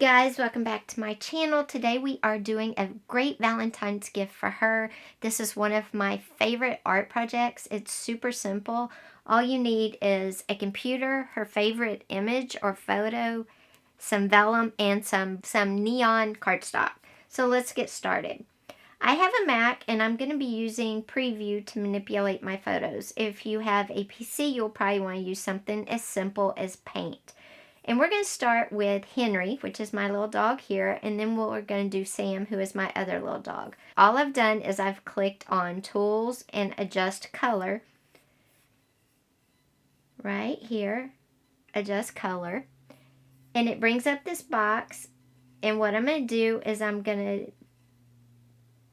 guys, welcome back to my channel. Today we are doing a great Valentine's gift for her. This is one of my favorite art projects. It's super simple. All you need is a computer, her favorite image or photo, some vellum, and some neon cardstock. So let's get started. I have a Mac and I'm going to be using Preview to manipulate my photos. If you have a PC, you'll probably want to use something as simple as Paint. And we're going to start with Henry, which is my little dog here, and then we're going to do Sam, who is my other little dog. All I've done is I've clicked on Tools and Adjust Color. Right here, Adjust Color. And it brings up this box, and what I'm going to do is I'm going to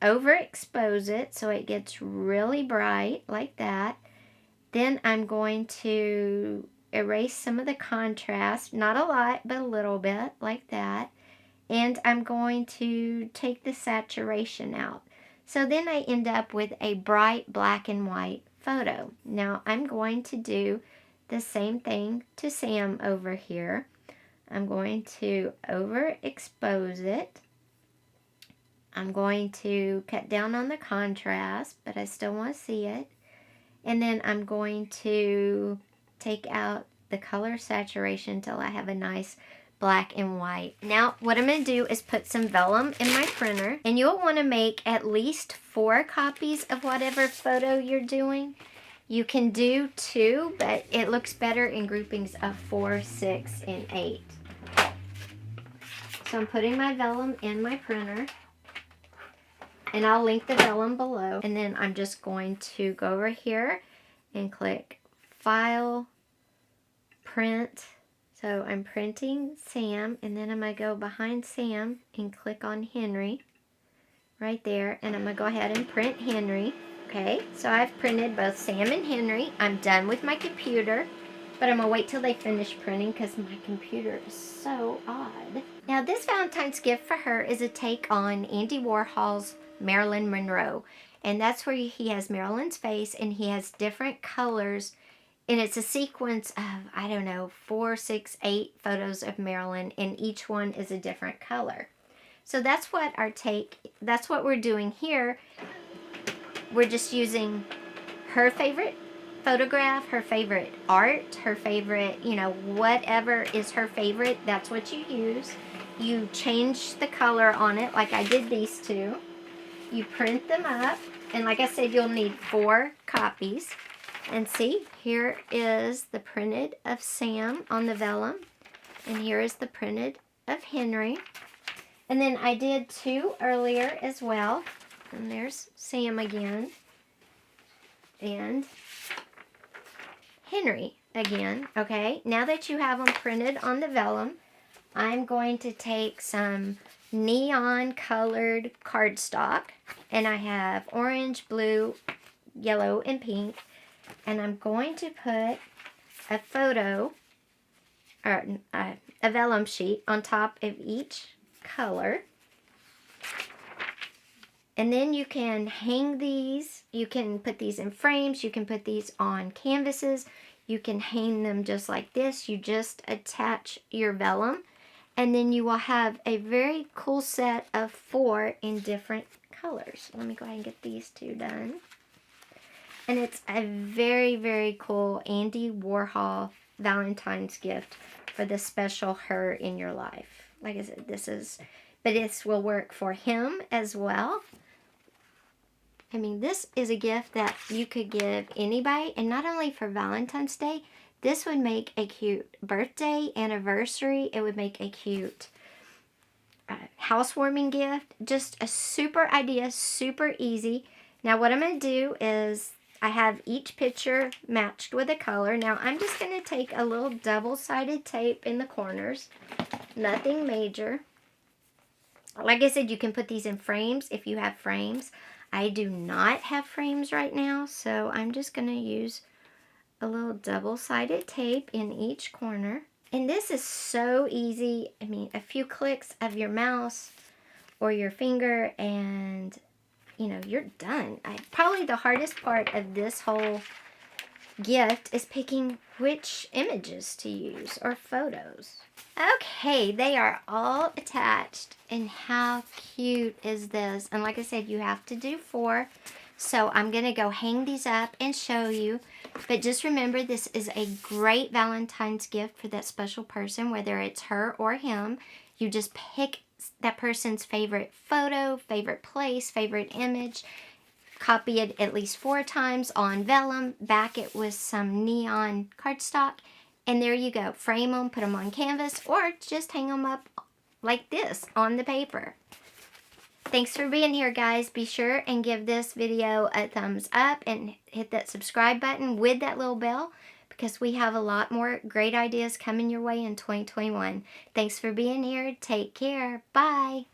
overexpose it so it gets really bright, like that. Then I'm going to erase some of the contrast, not a lot, but a little bit, like that. And I'm going to take the saturation out. So then I end up with a bright black and white photo. Now I'm going to do the same thing to Sam over here. I'm going to overexpose it. I'm going to cut down on the contrast, but I still want to see it. And then I'm going to take out the color saturation until I have a nice black and white. Now what I'm going to do is put some vellum in my printer, and you'll want to make at least 4 copies of whatever photo you're doing. You can do 2, but it looks better in groupings of 4, 6, and 8. So I'm putting my vellum in my printer, and I'll link the vellum below. And then I'm just going to go over here and click File, Print. So I'm printing Sam, and then I'm going to go behind Sam and click on Henry right there, and I'm going to go ahead and print Henry. Okay, so I've printed both Sam and Henry. I'm done with my computer, but I'm going to wait till they finish printing because my computer is so odd. Now this Valentine's gift for her is a take on Andy Warhol's Marilyn Monroe, and that's where he has Marilyn's face and he has different colors, and it's a sequence of, I don't know, 4, 6, 8 photos of Marilyn, and each one is a different color. So that's what that's what we're doing here. We're just using her favorite photograph, her favorite art, her favorite, whatever is her favorite, that's what you use. You change the color on it like I did these two. You print them up, and like I said, you'll need 4 copies. And see, here is the printed of Sam on the vellum, and here is the printed of Henry. And then I did 2 earlier as well, and there's Sam again, and Henry again. Okay, now that you have them printed on the vellum, I'm going to take some neon colored cardstock, and I have orange, blue, yellow, and pink, and I'm going to put a photo or a vellum sheet on top of each color, and then you can hang these. You can put these in frames, you can put these on canvases, you can hang them just like this. You just attach your vellum, and then you will have a very cool set of 4 in different colors. Let me go ahead and get these 2 done. And it's a very, very cool Andy Warhol Valentine's gift for the special her in your life. Like I said, this will work for him as well. I mean, this is a gift that you could give anybody, and not only for Valentine's Day. This would make a cute birthday, anniversary. It would make a cute housewarming gift. Just a super idea, super easy. Now what I'm going to do is I have each picture matched with a color. Now I'm just going to take a little double-sided tape in the corners. Nothing major. Like I said, you can put these in frames if you have frames. I do not have frames right now, so I'm just going to use a little double-sided tape in each corner. And this is so easy. I mean, a few clicks of your mouse or your finger, and you're done. Probably the hardest part of this whole gift is picking which images to use or photos. Okay, they are all attached, and how cute is this? And like I said, you have to do 4. So I'm going to go hang these up and show you. But just remember, this is a great Valentine's gift for that special person, whether it's her or him. You just pick that person's favorite photo, favorite place, favorite image. Copy it at least 4 times on vellum. Back it with some neon cardstock. And there you go. Frame them, put them on canvas, or just hang them up like this on the paper. Thanks for being here, guys. Be sure and give this video a thumbs up and hit that subscribe button with that little bell, because we have a lot more great ideas coming your way in 2021. Thanks for being here. Take care. Bye.